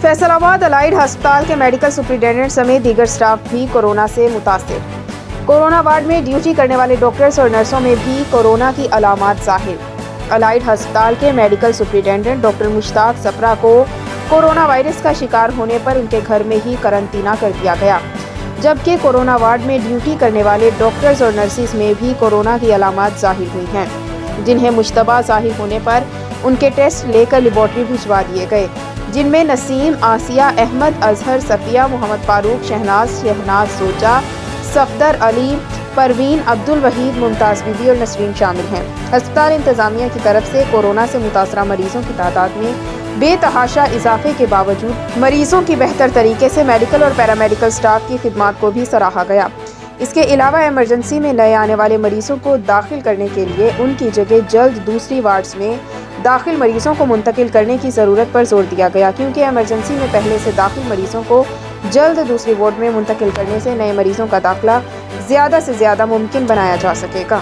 Faisalabad allied अस्पताल के medical superintendent समेत दीगर स्टाफ भी कोरोना से मुतासिर। कोरोना वार्ड में ड्यूटी करने वाले डॉक्टर्स और नर्सों में भी कोरोना की अलामात जाहिर। अलाइड अस्पताल के medical superintendent doctor Mushtaq Sapra को कोरोना वायरस का शिकार होने पर उनके घर में ही करंटीना कर दिया गया, जबकि कोरोना वार्ड में ड्यूटी करने वाले डॉक्टर्स और नर्सिस में भी कोरोना की अलामात जाहिर हुई हैं, जिन्हें मुश्तबा जाहिर होने पर उनके टेस्ट लेकर लेबॉर्ट्री भिजवा दिए गए, जिनमें नसीम, आसिया, अहमद, अजहर, सफिया, मोहम्मद फारूक, शहनाज सोचा, सफदर अली, परवीन, अब्दुल वहीद, मुमताज़ बीबी और नसरीन शामिल हैं। अस्पताल इंतज़ामिया की तरफ से कोरोना से मुतासरा मरीजों की तादाद में बेतहाशा इजाफे के बावजूद मरीजों की बेहतर तरीके से मेडिकल और पैरामेडिकल स्टाफ की खिदमात को भी सराहा गया। इसके अलावा इमरजेंसी में नए आने वाले मरीजों को दाखिल करने के लिए उनकी जगह जल्द दूसरी वार्ड्स में दाखिल मरीजों को मुंतकिल करने की ज़रूरत पर जोर दिया गया, क्योंकि इमरजेंसी में पहले से दाखिल मरीजों को जल्द दूसरी वार्ड में मुंतकिल करने से नए मरीजों का दाखिला ज़्यादा से ज़्यादा मुमकिन बनाया जा सकेगा।